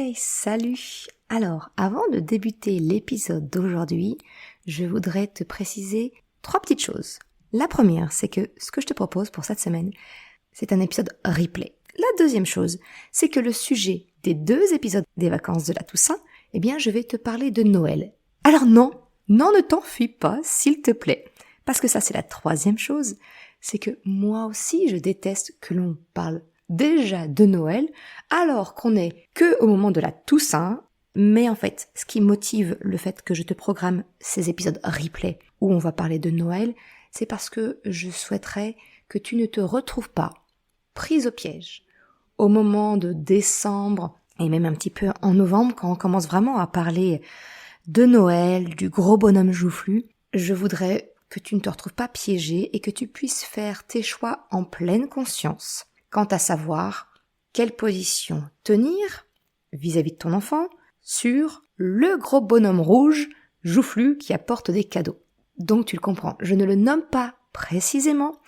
Hey, salut! Alors, avant de débuter l'épisode d'aujourd'hui, je voudrais te préciser 3 petites choses. La première, c'est que ce que je te propose pour cette semaine, c'est un épisode replay. La deuxième chose, c'est que le sujet des 2 épisodes des vacances de la Toussaint, je vais te parler de Noël. Alors non, ne t'enfuis pas, s'il te plaît. Parce que ça, c'est la 3e chose, c'est que moi aussi, je déteste que l'on parle déjà de Noël, alors qu'on n'est que au moment de la Toussaint. Mais en fait, ce qui motive le fait que je te programme ces épisodes replay où on va parler de Noël, c'est parce que je souhaiterais que tu ne te retrouves pas prise au piège au moment de décembre et même un petit peu en novembre quand on commence vraiment à parler de Noël, du gros bonhomme joufflu. Je voudrais que tu ne te retrouves pas piégé et que tu puisses faire tes choix en pleine conscience quant à savoir quelle position tenir vis-à-vis de ton enfant sur le gros bonhomme rouge joufflu qui apporte des cadeaux. Donc tu le comprends, je ne le nomme pas précisément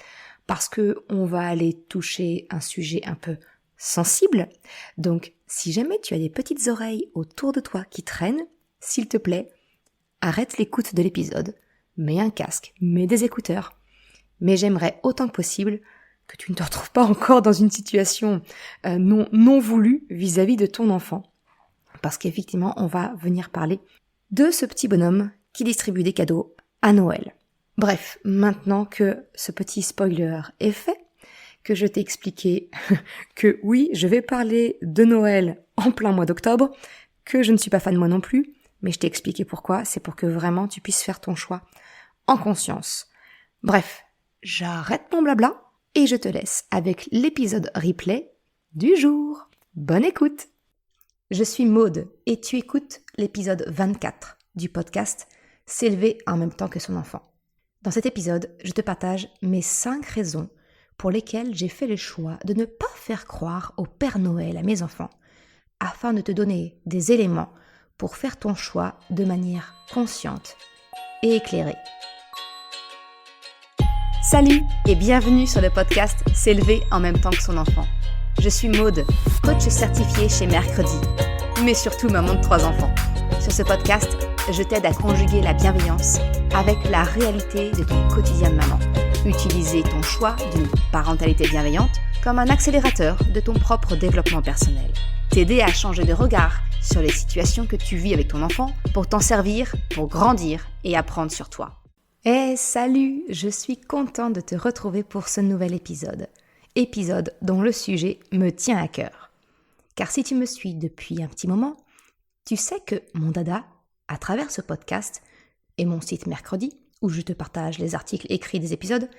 parce que on va aller toucher un sujet un peu sensible. Donc si jamais tu as des petites oreilles autour de toi qui traînent, s'il te plaît, arrête l'écoute de l'épisode, mets un casque, mets des écouteurs. Mais j'aimerais autant que possible que tu ne te retrouves pas encore dans une situation non voulue vis-à-vis de ton enfant. Parce qu'effectivement, on va venir parler de ce petit bonhomme qui distribue des cadeaux à Noël. Bref, maintenant que ce petit spoiler est fait, que je t'ai expliqué que oui, je vais parler de Noël en plein mois d'octobre, que je ne suis pas fan moi non plus, mais je t'ai expliqué pourquoi, c'est pour que vraiment tu puisses faire ton choix en conscience. Bref, j'arrête mon blabla et je te laisse avec l'épisode replay du jour. Bonne écoute! Je suis Maude et tu écoutes l'épisode 24 du podcast « S'élever en même temps que son enfant ». Dans cet épisode, je te partage mes 5 raisons pour lesquelles j'ai fait le choix de ne pas faire croire au Père Noël à mes enfants, afin de te donner des éléments pour faire ton choix de manière consciente et éclairée. Salut et bienvenue sur le podcast « S'élever en même temps que son enfant ». Je suis Maude, coach certifiée chez Mercredi, mais surtout maman de 3 enfants. Sur ce podcast, je t'aide à conjuguer la bienveillance avec la réalité de ton quotidien de maman. Utiliser ton choix d'une parentalité bienveillante comme un accélérateur de ton propre développement personnel. T'aider à changer de regard sur les situations que tu vis avec ton enfant pour t'en servir, pour grandir et apprendre sur toi. Hey, salut! Je suis contente de te retrouver pour ce nouvel épisode. Épisode dont le sujet me tient à cœur. Car si tu me suis depuis un petit moment, tu sais que mon dada, à travers ce podcast et mon site Mercredi, où je te partage les articles écrits des épisodes,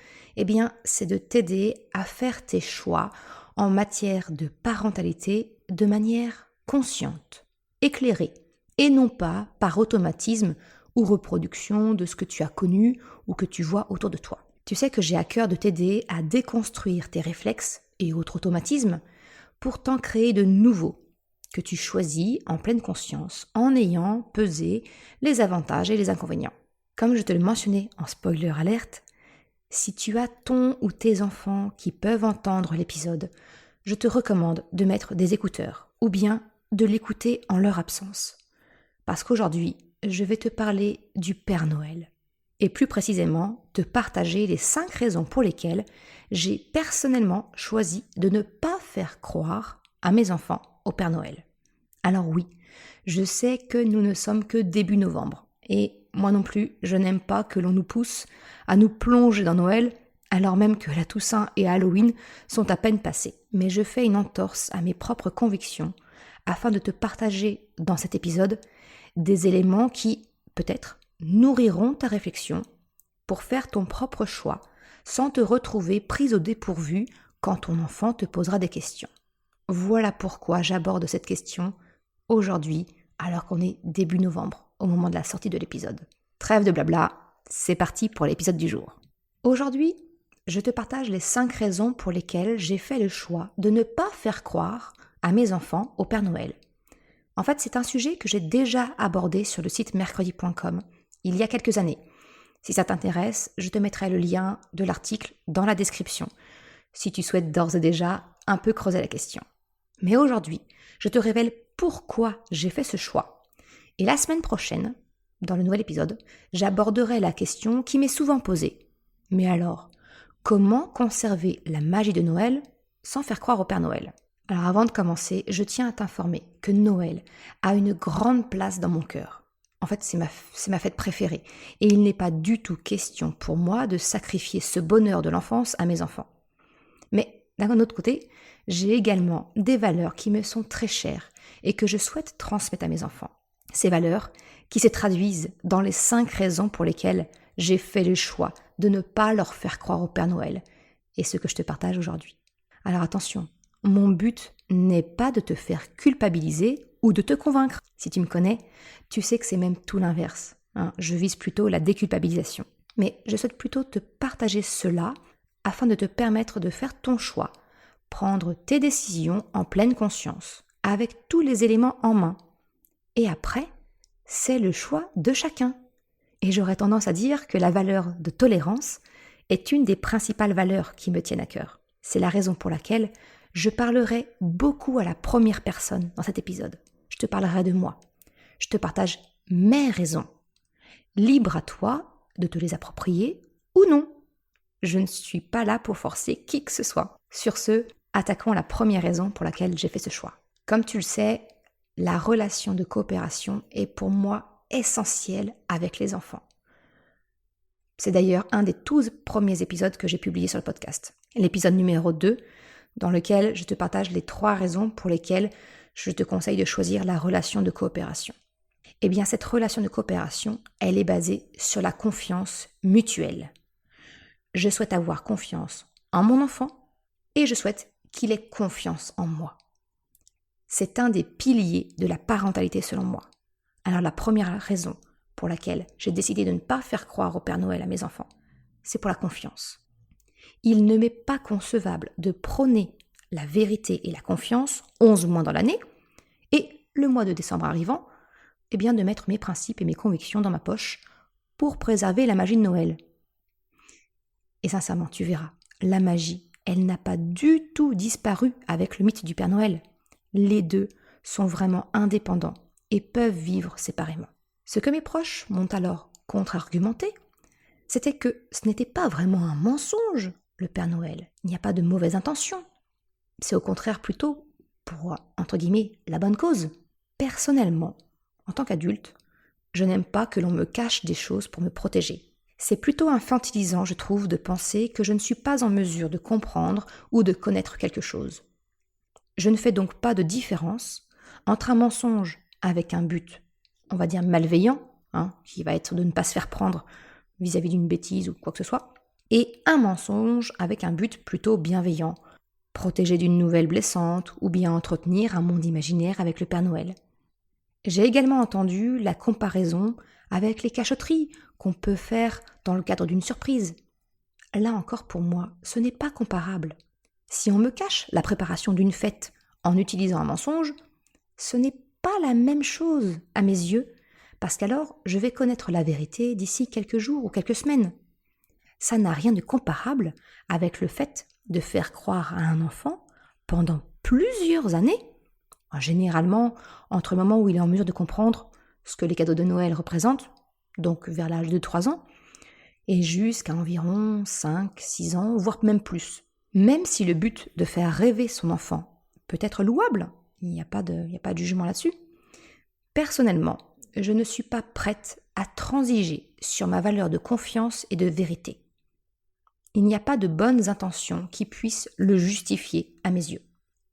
c'est de t'aider à faire tes choix en matière de parentalité de manière consciente, éclairée, et non pas par automatisme ou reproduction de ce que tu as connu ou que tu vois autour de toi. Tu sais que j'ai à cœur de t'aider à déconstruire tes réflexes et autres automatismes pour t'en créer de nouveaux que tu choisis en pleine conscience en ayant pesé les avantages et les inconvénients. Comme je te le mentionnais en spoiler alerte, si tu as ton ou tes enfants qui peuvent entendre l'épisode, je te recommande de mettre des écouteurs ou bien de l'écouter en leur absence. Parce qu'aujourd'hui, je vais te parler du Père Noël. Et plus précisément, te partager les 5 raisons pour lesquelles j'ai personnellement choisi de ne pas faire croire à mes enfants au Père Noël. Alors oui, je sais que nous ne sommes que début novembre, et moi non plus, je n'aime pas que l'on nous pousse à nous plonger dans Noël, alors même que la Toussaint et Halloween sont à peine passés. Mais je fais une entorse à mes propres convictions, afin de te partager dans cet épisode des éléments qui, peut-être, nourriront ta réflexion pour faire ton propre choix sans te retrouver prise au dépourvu quand ton enfant te posera des questions. Voilà pourquoi j'aborde cette question aujourd'hui alors qu'on est début novembre au moment de la sortie de l'épisode. Trêve de blabla, c'est parti pour l'épisode du jour. Aujourd'hui, je te partage les 5 raisons pour lesquelles j'ai fait le choix de ne pas faire croire à mes enfants au Père Noël. En fait, c'est un sujet que j'ai déjà abordé sur le site mercredi.com il y a quelques années. Si ça t'intéresse, je te mettrai le lien de l'article dans la description, si tu souhaites d'ores et déjà un peu creuser la question. Mais aujourd'hui, je te révèle pourquoi j'ai fait ce choix. Et la semaine prochaine, dans le nouvel épisode, j'aborderai la question qui m'est souvent posée. Mais alors, comment conserver la magie de Noël sans faire croire au Père Noël ? Alors avant de commencer, je tiens à t'informer que Noël a une grande place dans mon cœur. En fait, c'est ma fête préférée. Et il n'est pas du tout question pour moi de sacrifier ce bonheur de l'enfance à mes enfants. Mais d'un autre côté, j'ai également des valeurs qui me sont très chères et que je souhaite transmettre à mes enfants. Ces valeurs qui se traduisent dans les 5 raisons pour lesquelles j'ai fait le choix de ne pas leur faire croire au Père Noël et ce que je te partage aujourd'hui. Alors attention, mon but n'est pas de te faire culpabiliser ou de te convaincre. Si tu me connais, tu sais que c'est même tout l'inverse. Je vise plutôt la déculpabilisation. Mais je souhaite plutôt te partager cela afin de te permettre de faire ton choix, prendre tes décisions en pleine conscience, avec tous les éléments en main. Et après, c'est le choix de chacun. Et j'aurais tendance à dire que la valeur de tolérance est une des principales valeurs qui me tiennent à cœur. C'est la raison pour laquelle je parlerai beaucoup à la première personne dans cet épisode. Je te parlerai de moi. Je te partage mes raisons. Libre à toi de te les approprier ou non. Je ne suis pas là pour forcer qui que ce soit. Sur ce, attaquons la première raison pour laquelle j'ai fait ce choix. Comme tu le sais, la relation de coopération est pour moi essentielle avec les enfants. C'est d'ailleurs un des tout premiers épisodes que j'ai publié sur le podcast. L'épisode numéro 2, dans lequel je te partage les 3 raisons pour lesquelles je te conseille de choisir la relation de coopération. Eh bien, cette relation de coopération, elle est basée sur la confiance mutuelle. Je souhaite avoir confiance en mon enfant et je souhaite qu'il ait confiance en moi. C'est un des piliers de la parentalité selon moi. Alors la première raison pour laquelle j'ai décidé de ne pas faire croire au Père Noël à mes enfants, c'est pour la confiance. Il ne m'est pas concevable de prôner la vérité et la confiance 11 mois dans l'année et le mois de décembre arrivant, eh bien de mettre mes principes et mes convictions dans ma poche pour préserver la magie de Noël. Et sincèrement, tu verras, la magie, elle n'a pas du tout disparu avec le mythe du Père Noël. Les deux sont vraiment indépendants et peuvent vivre séparément. Ce que mes proches m'ont alors contre-argumenté, c'était que ce n'était pas vraiment un mensonge, le Père Noël. Il n'y a pas de mauvaise intention. C'est au contraire plutôt pour, entre guillemets, la bonne cause. Personnellement, en tant qu'adulte, je n'aime pas que l'on me cache des choses pour me protéger. C'est plutôt infantilisant, je trouve, de penser que je ne suis pas en mesure de comprendre ou de connaître quelque chose. Je ne fais donc pas de différence entre un mensonge avec un but, on va dire malveillant, qui va être de ne pas se faire prendre vis-à-vis d'une bêtise ou quoi que ce soit, et un mensonge avec un but plutôt bienveillant, protéger d'une nouvelle blessante ou bien entretenir un monde imaginaire avec le Père Noël. J'ai également entendu la comparaison avec les cachotteries qu'on peut faire dans le cadre d'une surprise. Là encore pour moi, ce n'est pas comparable. Si on me cache la préparation d'une fête en utilisant un mensonge, ce n'est pas la même chose à mes yeux, parce qu'alors je vais connaître la vérité d'ici quelques jours ou quelques semaines. Ça n'a rien de comparable avec le fait de faire croire à un enfant pendant plusieurs années, généralement entre le moment où il est en mesure de comprendre ce que les cadeaux de Noël représentent, donc vers l'âge de 3 ans, et jusqu'à environ 5, 6 ans, voire même plus. Même si le but de faire rêver son enfant peut être louable, il n'y a pas de jugement là-dessus, personnellement, je ne suis pas prête à transiger sur ma valeur de confiance et de vérité. Il n'y a pas de bonnes intentions qui puissent le justifier à mes yeux.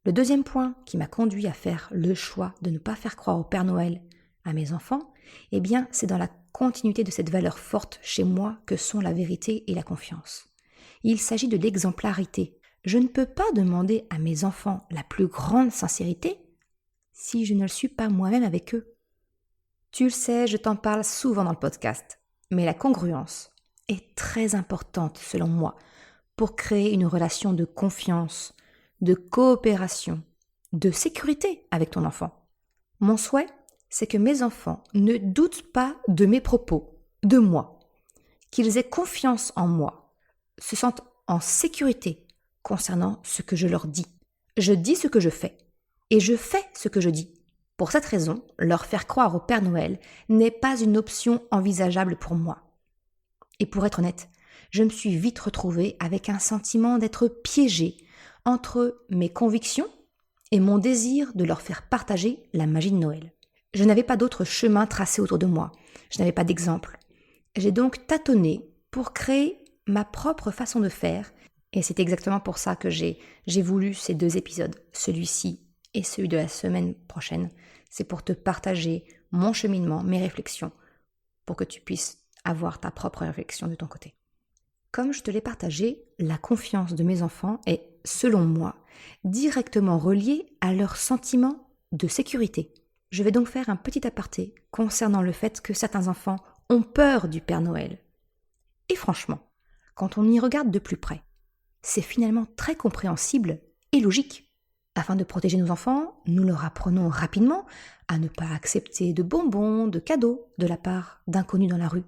Le deuxième point qui m'a conduit à faire le choix de ne pas faire croire au Père Noël à mes enfants, eh bien, c'est dans la continuité de cette valeur forte chez moi que sont la vérité et la confiance. Il s'agit de l'exemplarité. Je ne peux pas demander à mes enfants la plus grande sincérité si je ne le suis pas moi-même avec eux. Tu le sais, je t'en parle souvent dans le podcast, mais la congruence est très importante selon moi pour créer une relation de confiance, de coopération, de sécurité avec ton enfant. Mon souhait, c'est que mes enfants ne doutent pas de mes propos, de moi, qu'ils aient confiance en moi, se sentent en sécurité concernant ce que je leur dis. Je dis ce que je fais et je fais ce que je dis, Pour cette raison, leur faire croire au Père Noël n'est pas une option envisageable pour moi. Et pour être honnête, je me suis vite retrouvée avec un sentiment d'être piégée entre mes convictions et mon désir de leur faire partager la magie de Noël. Je n'avais pas d'autre chemin tracé autour de moi, je n'avais pas d'exemple. J'ai donc tâtonné pour créer ma propre façon de faire, et c'est exactement pour ça que j'ai voulu ces 2 épisodes, celui-ci et celui de la semaine prochaine. C'est pour te partager mon cheminement, mes réflexions, pour que tu puisses avoir ta propre réflexion de ton côté. Comme je te l'ai partagé, la confiance de mes enfants est, selon moi, directement reliée à leur sentiment de sécurité. Je vais donc faire un petit aparté concernant le fait que certains enfants ont peur du Père Noël. Et franchement, quand on y regarde de plus près, c'est finalement très compréhensible et logique. Afin de protéger nos enfants, nous leur apprenons rapidement à ne pas accepter de bonbons, de cadeaux de la part d'inconnus dans la rue.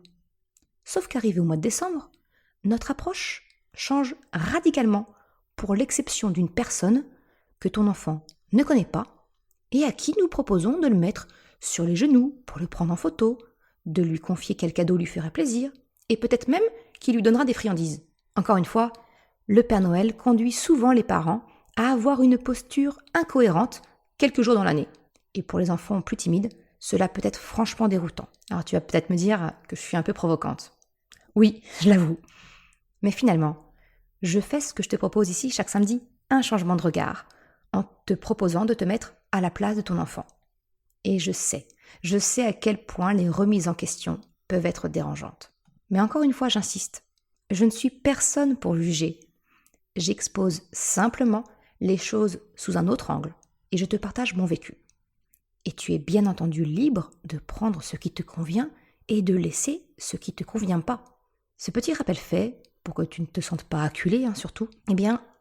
Sauf qu'arrivé au mois de décembre, notre approche change radicalement pour l'exception d'une personne que ton enfant ne connaît pas et à qui nous proposons de le mettre sur les genoux pour le prendre en photo, de lui confier quel cadeau lui ferait plaisir et peut-être même qu'il lui donnera des friandises. Encore une fois, le Père Noël conduit souvent les parents à avoir une posture incohérente quelques jours dans l'année. Et pour les enfants plus timides, cela peut être franchement déroutant. Alors tu vas peut-être me dire que je suis un peu provocante. Oui, je l'avoue. Mais finalement, je fais ce que je te propose ici chaque samedi, un changement de regard, en te proposant de te mettre à la place de ton enfant. Et je sais à quel point les remises en question peuvent être dérangeantes. Mais encore une fois, j'insiste, je ne suis personne pour juger. J'expose simplement les choses sous un autre angle et je te partage mon vécu. Et tu es bien entendu libre de prendre ce qui te convient et de laisser ce qui ne te convient pas. Ce petit rappel fait, pour que tu ne te sentes pas acculé surtout,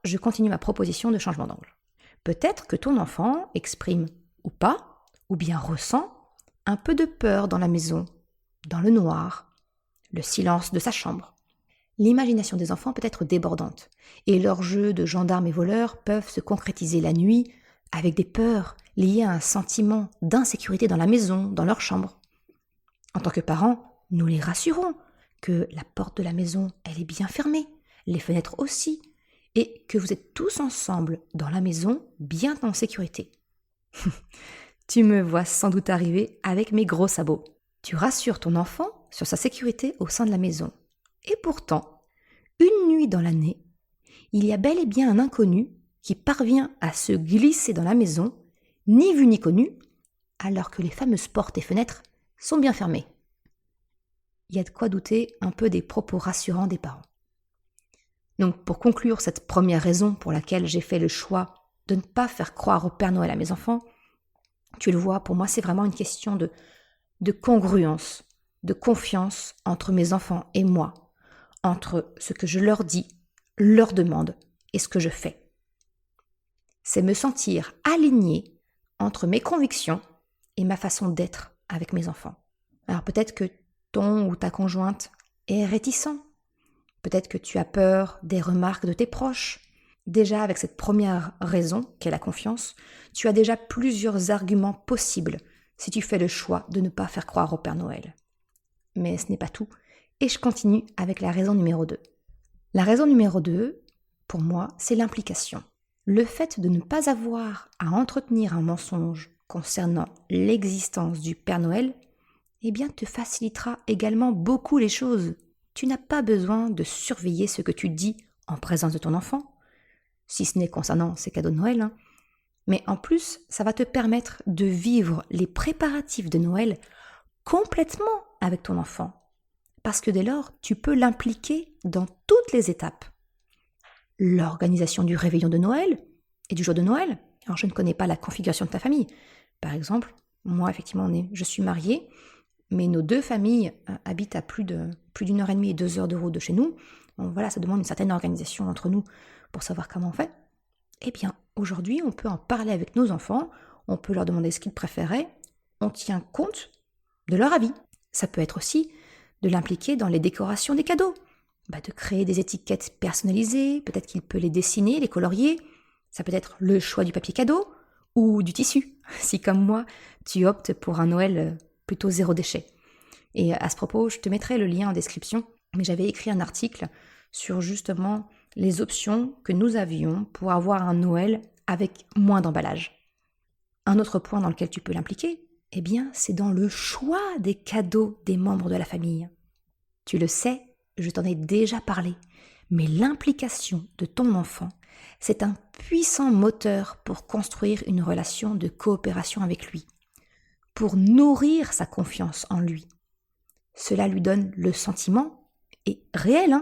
je continue ma proposition de changement d'angle. Peut-être que ton enfant exprime ou pas, ou bien ressent un peu de peur dans la maison, dans le noir, le silence de sa chambre. L'imagination des enfants peut être débordante, et leurs jeux de gendarmes et voleurs peuvent se concrétiser la nuit avec des peurs liées à un sentiment d'insécurité dans la maison, dans leur chambre. En tant que parents, nous les rassurons que la porte de la maison, elle est bien fermée, les fenêtres aussi, et que vous êtes tous ensemble dans la maison, bien en sécurité. Tu me vois sans doute arriver avec mes gros sabots. Tu rassures ton enfant sur sa sécurité au sein de la maison. Et pourtant, une nuit dans l'année, il y a bel et bien un inconnu qui parvient à se glisser dans la maison, ni vu ni connu, alors que les fameuses portes et fenêtres sont bien fermées. Il y a de quoi douter un peu des propos rassurants des parents. Donc pour conclure cette première raison pour laquelle j'ai fait le choix de ne pas faire croire au Père Noël à mes enfants, tu le vois, pour moi c'est vraiment une question de congruence, de confiance entre mes enfants et moi, entre ce que je leur dis, leur demande et ce que je fais. C'est me sentir alignée entre mes convictions et ma façon d'être avec mes enfants. Alors peut-être que ton ou ta conjointe est réticent. Peut-être que tu as peur des remarques de tes proches. Déjà, avec cette première raison, qu'est la confiance, tu as déjà plusieurs arguments possibles si tu fais le choix de ne pas faire croire au Père Noël. Mais ce n'est pas tout, et je continue avec la raison numéro 2. La raison numéro 2, pour moi, c'est l'implication. Le fait de ne pas avoir à entretenir un mensonge concernant l'existence du Père Noël, te facilitera également beaucoup les choses. Tu n'as pas besoin de surveiller ce que tu dis en présence de ton enfant, si ce n'est concernant ses cadeaux de Noël, mais en plus, ça va te permettre de vivre les préparatifs de Noël complètement avec ton enfant. Parce que dès lors, tu peux l'impliquer dans toutes les étapes. L'organisation du réveillon de Noël et du jour de Noël. Alors, je ne connais pas la configuration de ta famille. Par exemple, moi, effectivement, je suis mariée, mais nos 2 familles habitent à plus d'une heure et demie et 2 heures de route de chez nous. Donc voilà, ça demande une certaine organisation entre nous pour savoir comment on fait. Aujourd'hui, on peut en parler avec nos enfants, on peut leur demander ce qu'ils préféraient, on tient compte de leur avis. Ça peut être aussi de l'impliquer dans les décorations des cadeaux, de créer des étiquettes personnalisées, peut-être qu'il peut les dessiner, les colorier, ça peut être le choix du papier cadeau ou du tissu. si comme moi, tu optes pour un Noël plutôt zéro déchet. Et à ce propos, je te mettrai le lien en description, mais j'avais écrit un article sur justement les options que nous avions pour avoir un Noël avec moins d'emballage. Un autre point dans lequel tu peux l'impliquer, eh bien, c'est dans le choix des cadeaux des membres de la famille. Tu le sais, je t'en ai déjà parlé, mais l'implication de ton enfant, c'est un puissant moteur pour construire une relation de coopération avec lui, pour nourrir sa confiance en lui. Cela lui donne le sentiment, et réel,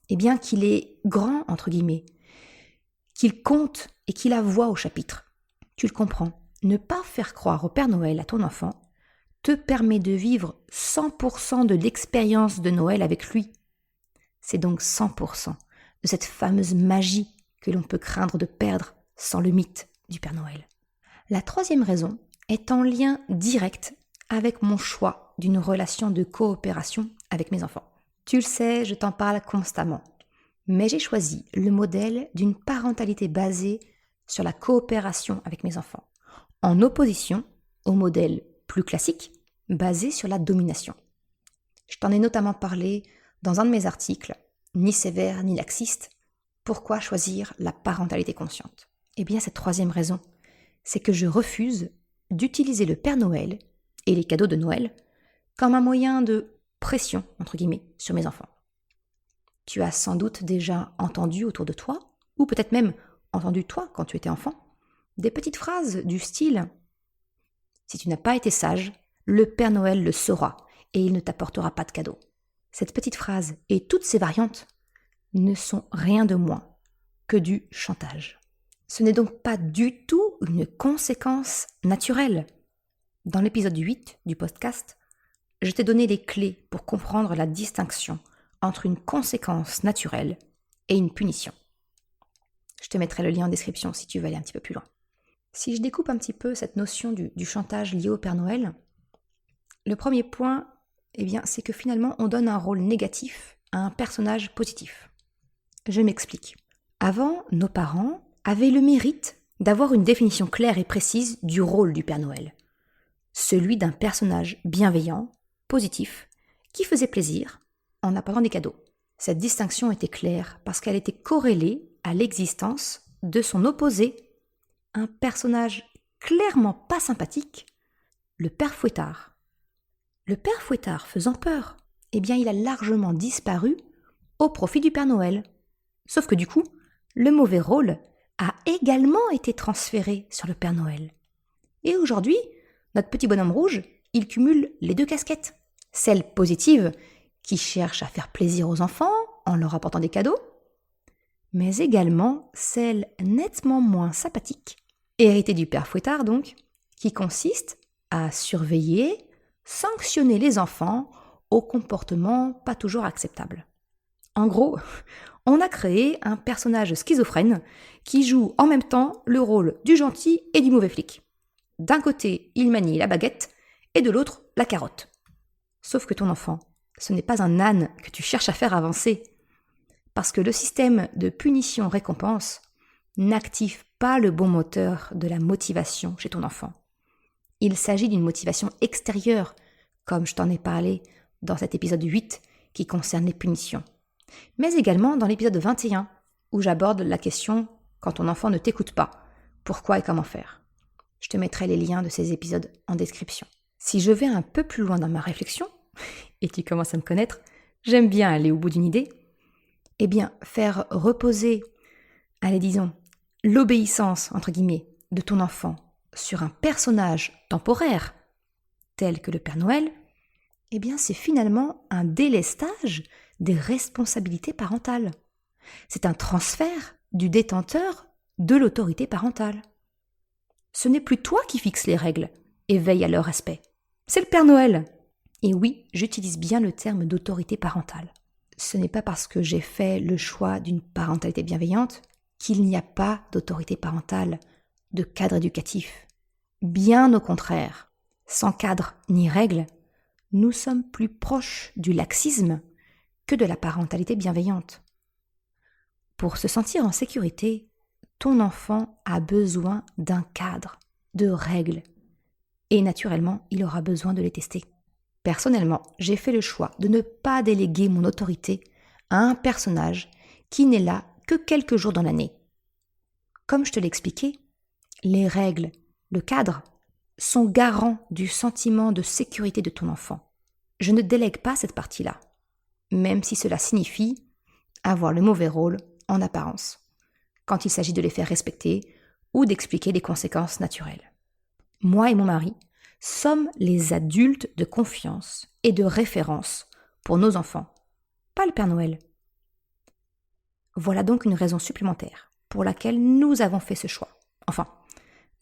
eh bien qu'il est grand, entre guillemets, qu'il compte et qu'il a voix au chapitre. Tu le comprends, ne pas faire croire au Père Noël à ton enfant te permet de vivre 100% de l'expérience de Noël avec lui. C'est donc 100% de cette fameuse magie que l'on peut craindre de perdre sans le mythe du Père Noël. La troisième raison est en lien direct avec mon choix d'une relation de coopération avec mes enfants. Tu le sais, je t'en parle constamment, mais j'ai choisi le modèle d'une parentalité basée sur la coopération avec mes enfants, en opposition au modèle plus classique basé sur la domination. Je t'en ai notamment parlé dans un de mes articles, ni sévère ni laxiste, pourquoi choisir la parentalité consciente ? Eh bien, cette troisième raison, c'est que je refuse d'utiliser le Père Noël et les cadeaux de Noël comme un moyen de pression, entre guillemets, sur mes enfants. Tu as sans doute déjà entendu autour de toi, ou peut-être même entendu toi quand tu étais enfant, des petites phrases du style « Si tu n'as pas été sage, le Père Noël le saura et il ne t'apportera pas de cadeaux. » Cette petite phrase et toutes ses variantes ne sont rien de moins que du chantage. Ce n'est donc pas du tout une conséquence naturelle. Dans l'épisode 8 du podcast, je t'ai donné les clés pour comprendre la distinction entre une conséquence naturelle et une punition. Je te mettrai le lien en description si tu veux aller un petit peu plus loin. Si je découpe un petit peu cette notion du chantage lié au Père Noël, le premier point, eh bien, c'est que finalement on donne un rôle négatif à un personnage positif. Je m'explique. Avant, nos parents avaient le mérite d'avoir une définition claire et précise du rôle du Père Noël. Celui d'un personnage bienveillant, positif, qui faisait plaisir en apportant des cadeaux. Cette distinction était claire parce qu'elle était corrélée à l'existence de son opposé, un personnage clairement pas sympathique, le Père Fouettard. Le Père Fouettard faisant peur, eh bien il a largement disparu au profit du Père Noël. Sauf que du coup, le mauvais rôle a également été transféré sur le Père Noël. Et aujourd'hui, notre petit bonhomme rouge, il cumule les deux casquettes. Celle positive, qui cherche à faire plaisir aux enfants en leur apportant des cadeaux, mais également celle nettement moins sympathique, héritée du Père Fouettard donc, qui consiste à surveiller, sanctionner les enfants au comportement pas toujours acceptable. En gros, on a créé un personnage schizophrène qui joue en même temps le rôle du gentil et du mauvais flic. D'un côté, il manie la baguette et de l'autre, la carotte. Sauf que ton enfant, ce n'est pas un âne que tu cherches à faire avancer. Parce que le système de punition-récompense n'active pas le bon moteur de la motivation chez ton enfant. Il s'agit d'une motivation extérieure, comme je t'en ai parlé dans cet épisode 8 qui concerne les punitions. Mais également dans l'épisode 21, où j'aborde la question « Quand ton enfant ne t'écoute pas, pourquoi et comment faire ?» Je te mettrai les liens de ces épisodes en description. Si je vais un peu plus loin dans ma réflexion, et tu commences à me connaître, j'aime bien aller au bout d'une idée, eh bien faire reposer, allez disons, l'obéissance, entre guillemets, de ton enfant sur un personnage temporaire, tel que le Père Noël, eh bien c'est finalement un délestage des responsabilités parentales. C'est un transfert du détenteur de l'autorité parentale. Ce n'est plus toi qui fixes les règles et veille à leur respect. C'est le Père Noël. Et oui, j'utilise bien le terme d'autorité parentale. Ce n'est pas parce que j'ai fait le choix d'une parentalité bienveillante qu'il n'y a pas d'autorité parentale, de cadre éducatif. Bien au contraire, sans cadre ni règle, nous sommes plus proches du laxisme que de la parentalité bienveillante. Pour se sentir en sécurité, ton enfant a besoin d'un cadre, de règles, Et naturellement, il aura besoin de les tester. Personnellement, j'ai fait le choix de ne pas déléguer mon autorité à un personnage qui n'est là que quelques jours dans l'année. Comme je te l'ai expliqué, les règles, le cadre, sont garants du sentiment de sécurité de ton enfant. Je ne délègue pas cette partie-là, même si cela signifie avoir le mauvais rôle en apparence, quand il s'agit de les faire respecter ou d'expliquer les conséquences naturelles. Moi et mon mari sommes les adultes de confiance et de référence pour nos enfants, pas le Père Noël. Voilà donc une raison supplémentaire pour laquelle nous avons fait ce choix. Enfin,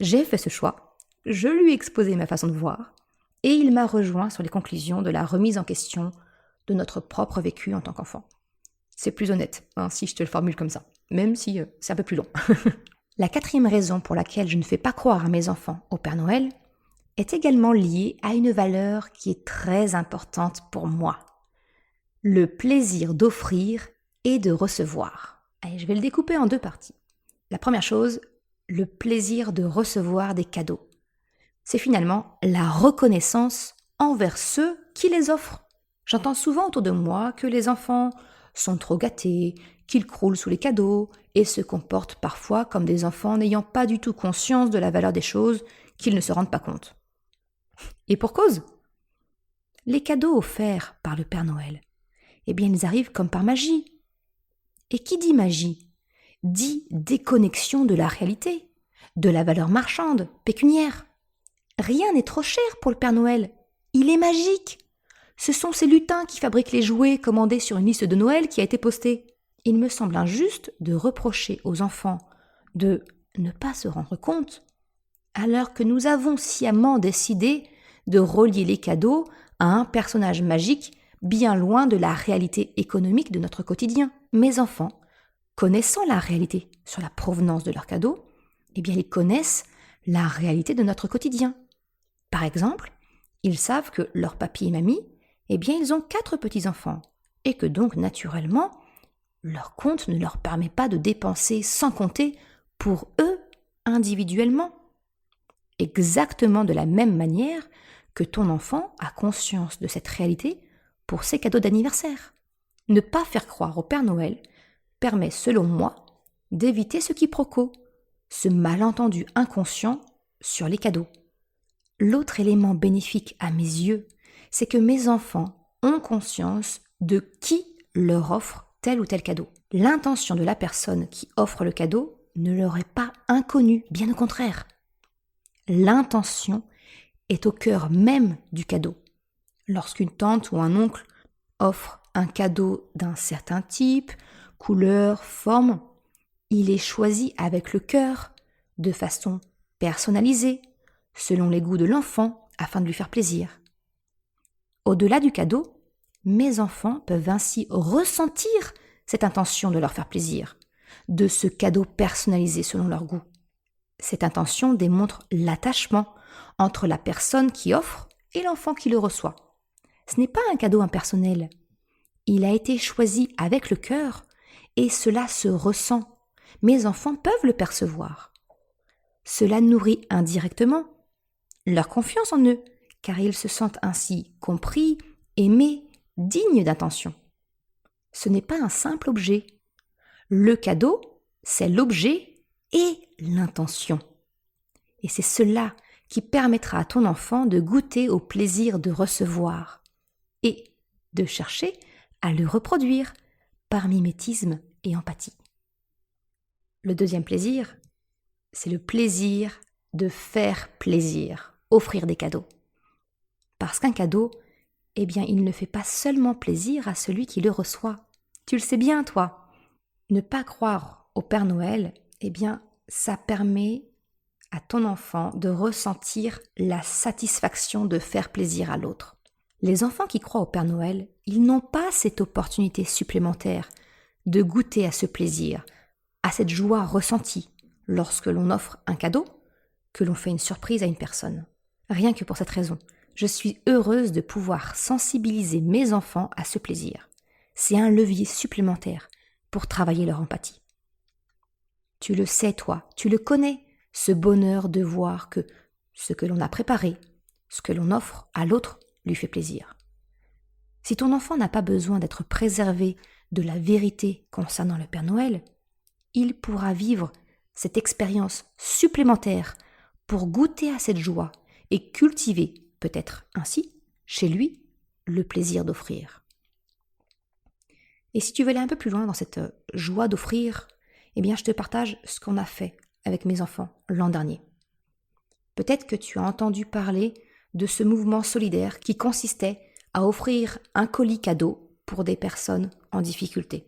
j'ai fait ce choix, je lui ai exposé ma façon de voir, et il m'a rejoint sur les conclusions de la remise en question de notre propre vécu en tant qu'enfant. C'est plus honnête, si je te le formule comme ça, même si c'est un peu plus long. La 4e raison pour laquelle je ne fais pas croire à mes enfants au Père Noël est également liée à une valeur qui est très importante pour moi. Le plaisir d'offrir et de recevoir. Allez, je vais le découper en 2 parties. La première chose, le plaisir de recevoir des cadeaux. C'est finalement la reconnaissance envers ceux qui les offrent. J'entends souvent autour de moi que les enfants sont trop gâtés, qu'ils croulent sous les cadeaux et se comportent parfois comme des enfants n'ayant pas du tout conscience de la valeur des choses, qu'ils ne se rendent pas compte. Et pour cause, les cadeaux offerts par le Père Noël, ils arrivent comme par magie. Et qui dit magie, dit déconnexion de la réalité, de la valeur marchande, pécuniaire. Rien n'est trop cher pour le Père Noël, il est magique. Ce sont ces lutins qui fabriquent les jouets commandés sur une liste de Noël qui a été postée. Il me semble injuste de reprocher aux enfants de ne pas se rendre compte, alors que nous avons sciemment décidé de relier les cadeaux à un personnage magique bien loin de la réalité économique de notre quotidien. Mes enfants, connaissant la réalité sur la provenance de leurs cadeaux, ils connaissent la réalité de notre quotidien. Par exemple, ils savent que leur papy et mamie, ils ont 4 petits-enfants et que donc, naturellement, leur compte ne leur permet pas de dépenser sans compter pour eux individuellement. Exactement de la même manière que ton enfant a conscience de cette réalité pour ses cadeaux d'anniversaire. Ne pas faire croire au Père Noël permet, selon moi, d'éviter ce quiproquo, ce malentendu inconscient sur les cadeaux. L'autre élément bénéfique à mes yeux, c'est que mes enfants ont conscience de qui leur offre tel ou tel cadeau. L'intention de la personne qui offre le cadeau ne leur est pas inconnue, bien au contraire. L'intention est au cœur même du cadeau. Lorsqu'une tante ou un oncle offre un cadeau d'un certain type, couleur, forme, il est choisi avec le cœur, de façon personnalisée, selon les goûts de l'enfant, afin de lui faire plaisir. Au-delà du cadeau, mes enfants peuvent ainsi ressentir cette intention de leur faire plaisir, de ce cadeau personnalisé selon leur goût. Cette intention démontre l'attachement entre la personne qui offre et l'enfant qui le reçoit. Ce n'est pas un cadeau impersonnel. Il a été choisi avec le cœur et cela se ressent. Mes enfants peuvent le percevoir. Cela nourrit indirectement leur confiance en eux, car ils se sentent ainsi compris, aimés, dignes d'attention. Ce n'est pas un simple objet. Le cadeau, c'est l'objet et l'intention. Et c'est cela qui permettra à ton enfant de goûter au plaisir de recevoir et de chercher à le reproduire par mimétisme et empathie. Le deuxième plaisir, c'est le plaisir de faire plaisir, offrir des cadeaux. Parce qu'un cadeau, il ne fait pas seulement plaisir à celui qui le reçoit. Tu le sais bien, toi. Ne pas croire au Père Noël, ça permet à ton enfant de ressentir la satisfaction de faire plaisir à l'autre. Les enfants qui croient au Père Noël, ils n'ont pas cette opportunité supplémentaire de goûter à ce plaisir, à cette joie ressentie lorsque l'on offre un cadeau, que l'on fait une surprise à une personne. Rien que pour cette raison, je suis heureuse de pouvoir sensibiliser mes enfants à ce plaisir. C'est un levier supplémentaire pour travailler leur empathie. Tu le sais, toi, tu le connais, ce bonheur de voir que ce que l'on a préparé ce que l'on offre à l'autre lui fait plaisir. Si ton enfant n'a pas besoin d'être préservé de la vérité concernant le Père Noël, il pourra vivre cette expérience supplémentaire pour goûter à cette joie et cultiver, peut-être ainsi, chez lui, le plaisir d'offrir. Et si tu veux aller un peu plus loin dans cette joie d'offrir, eh bien je te partage ce qu'on a fait avec mes enfants l'an dernier. Peut-être que tu as entendu parler de ce mouvement solidaire qui consistait à offrir un colis cadeau pour des personnes en difficulté.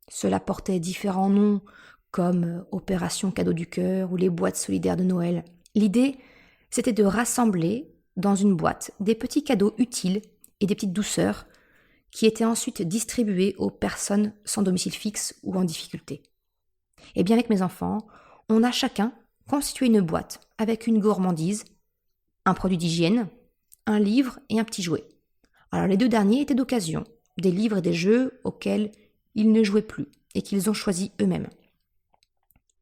Cela portait différents noms comme Opération Cadeau du Cœur ou les boîtes solidaires de Noël. L'idée, c'était de rassembler dans une boîte des petits cadeaux utiles et des petites douceurs qui étaient ensuite distribués aux personnes sans domicile fixe ou en difficulté. Et bien avec mes enfants, on a chacun constitué une boîte avec une gourmandise, un produit d'hygiène, un livre et un petit jouet. Alors les deux derniers étaient d'occasion, des livres et des jeux auxquels ils ne jouaient plus et qu'ils ont choisis eux-mêmes.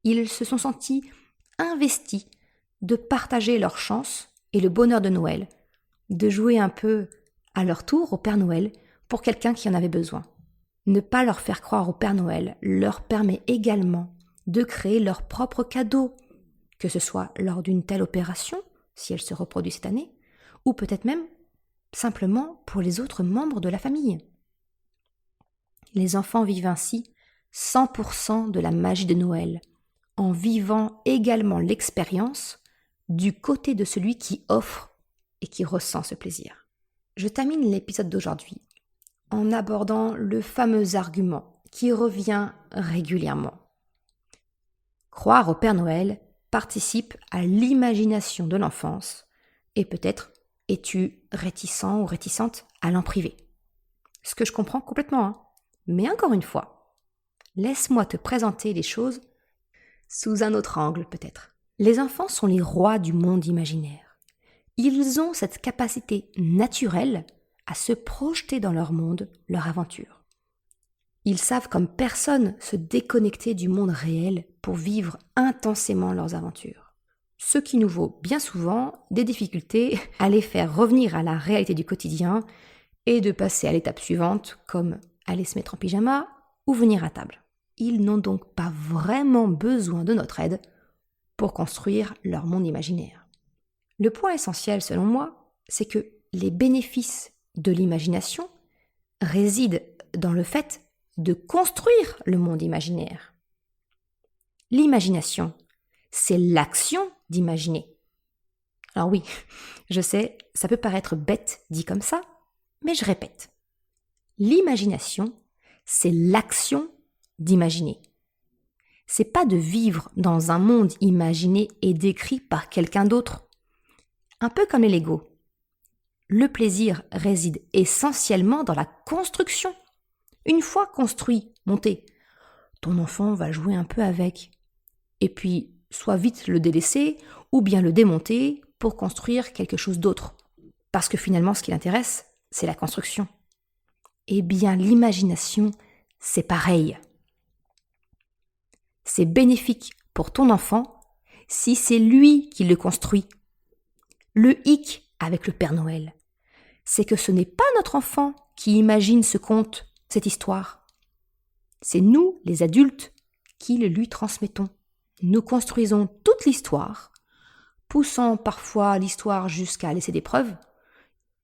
Ils se sont sentis investis de partager leur chance et le bonheur de Noël, de jouer un peu à leur tour au Père Noël pour quelqu'un qui en avait besoin. Ne pas leur faire croire au Père Noël leur permet également de créer leur propre cadeau, que ce soit lors d'une telle opération, si elle se reproduit cette année, ou peut-être même simplement pour les autres membres de la famille. Les enfants vivent ainsi 100% de la magie de Noël, en vivant également l'expérience du côté de celui qui offre et qui ressent ce plaisir. Je termine l'épisode d'aujourd'hui en abordant le fameux argument qui revient régulièrement. Croire au Père Noël participe à l'imagination de l'enfance et peut-être es-tu réticent ou réticente à l'en priver. Ce que je comprends complètement, Mais encore une fois, laisse-moi te présenter les choses sous un autre angle peut-être. Les enfants sont les rois du monde imaginaire. Ils ont cette capacité naturelle à se projeter dans leur monde, leur aventure. Ils savent comme personne se déconnecter du monde réel pour vivre intensément leurs aventures. Ce qui nous vaut bien souvent des difficultés à les faire revenir à la réalité du quotidien et de passer à l'étape suivante comme aller se mettre en pyjama ou venir à table. Ils n'ont donc pas vraiment besoin de notre aide pour construire leur monde imaginaire. Le point essentiel selon moi, c'est que les bénéfices de l'imagination résident dans le fait de construire le monde imaginaire. L'imagination, c'est l'action d'imaginer. Alors oui, je sais, ça peut paraître bête dit comme ça, mais je répète. L'imagination, c'est l'action d'imaginer. C'est pas de vivre dans un monde imaginé et décrit par quelqu'un d'autre. Un peu comme les Lego. Le plaisir réside essentiellement dans la construction. Une fois construit, monté, ton enfant va jouer un peu avec. Et puis, soit vite le délaisser ou bien le démonter pour construire quelque chose d'autre. Parce que finalement, ce qui l'intéresse, c'est la construction. Eh bien, l'imagination, c'est pareil. C'est bénéfique pour ton enfant si c'est lui qui le construit. Le hic avec le Père Noël, c'est que ce n'est pas notre enfant qui imagine ce conte, cette histoire. C'est nous, les adultes, qui le lui transmettons. Nous construisons toute l'histoire, poussant parfois l'histoire jusqu'à laisser des preuves.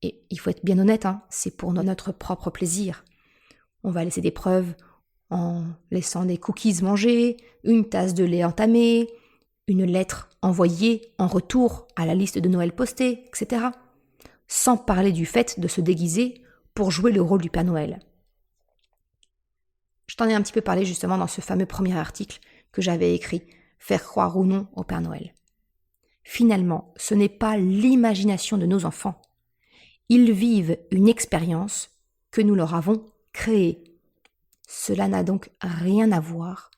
Et il faut être bien honnête, c'est pour notre propre plaisir. On va laisser des preuves en laissant des cookies manger, une tasse de lait entamée, une lettre envoyée en retour à la liste de Noël postée, etc. Sans parler du fait de se déguiser pour jouer le rôle du Père Noël. Je t'en ai un petit peu parlé justement dans ce fameux premier article que j'avais écrit, Faire croire ou non au Père Noël. Finalement, ce n'est pas l'imagination de nos enfants. Ils vivent une expérience que nous leur avons créée. Cela n'a donc rien à voir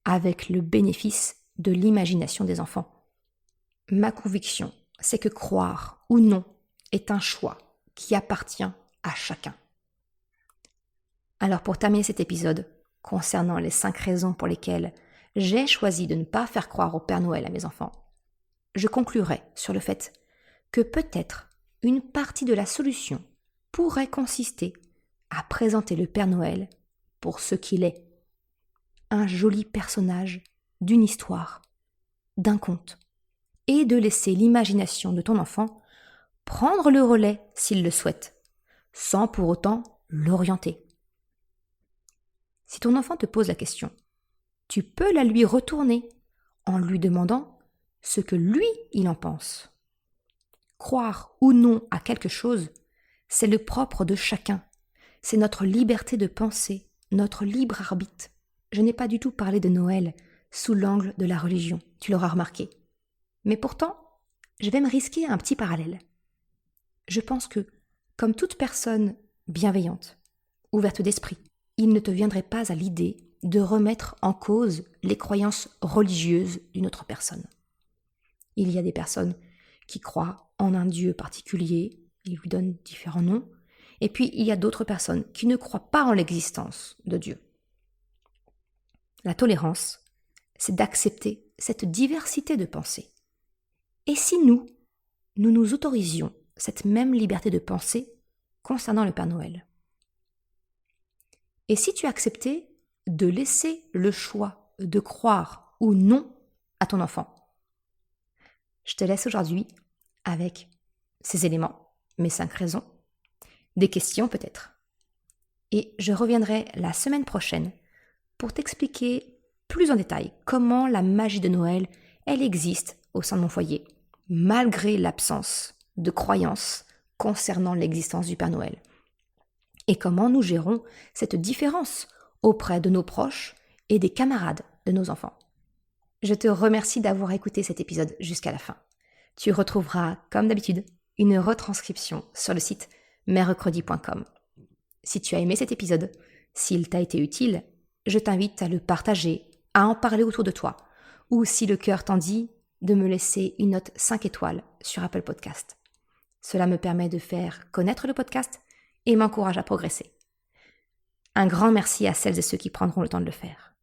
avec le bénéfice de l'imagination des enfants. Ma conviction, c'est que croire ou non est un choix qui appartient à chacun. Alors pour terminer cet épisode, concernant les 5 raisons pour lesquelles j'ai choisi de ne pas faire croire au Père Noël à mes enfants, je conclurai sur le fait que peut-être une partie de la solution pourrait consister à présenter le Père Noël pour ce qu'il est. Un joli personnage d'une histoire, d'un conte, et de laisser l'imagination de ton enfant prendre le relais s'il le souhaite, sans pour autant l'orienter. Si ton enfant te pose la question, tu peux la lui retourner en lui demandant ce que lui, il en pense. Croire ou non à quelque chose, c'est le propre de chacun. C'est notre liberté de penser, notre libre arbitre. Je n'ai pas du tout parlé de Noël sous l'angle de la religion, tu l'auras remarqué. Mais pourtant, je vais me risquer un petit parallèle. Je pense que, comme toute personne bienveillante, ouverte d'esprit, il ne te viendrait pas à l'idée de remettre en cause les croyances religieuses d'une autre personne. Il y a des personnes qui croient en un Dieu particulier, ils lui donnent différents noms, et puis il y a d'autres personnes qui ne croient pas en l'existence de Dieu. La tolérance, c'est d'accepter cette diversité de pensée. Et si nous nous autorisions cette même liberté de pensée concernant le Père Noël? Et si tu acceptais de laisser le choix de croire ou non à ton enfant? Je te laisse aujourd'hui avec ces éléments, mes 5 raisons, des questions peut-être. Et je reviendrai la semaine prochaine pour t'expliquer plus en détail comment la magie de Noël, elle existe au sein de mon foyer, malgré l'absence de croyances concernant l'existence du Père Noël. Et comment nous gérons cette différence auprès de nos proches et des camarades de nos enfants. Je te remercie d'avoir écouté cet épisode jusqu'à la fin. Tu retrouveras, comme d'habitude, une retranscription sur le site mercredi.com. Si tu as aimé cet épisode, s'il t'a été utile, je t'invite à le partager, à en parler autour de toi, ou si le cœur t'en dit, de me laisser une note 5 étoiles sur Apple Podcast. Cela me permet de faire connaître le podcast et m'encourage à progresser. Un grand merci à celles et ceux qui prendront le temps de le faire.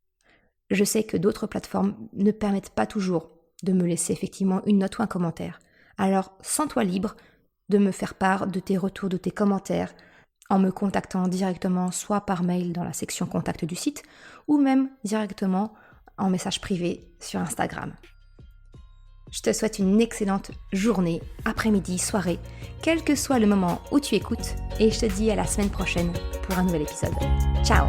Je sais que d'autres plateformes ne permettent pas toujours de me laisser effectivement une note ou un commentaire. Alors, sens-toi libre de me faire part de tes retours, de tes commentaires, en me contactant directement soit par mail dans la section contact du site, ou même directement en message privé sur Instagram. Je te souhaite une excellente journée, après-midi, soirée, quel que soit le moment où tu écoutes, et je te dis à la semaine prochaine pour un nouvel épisode. Ciao!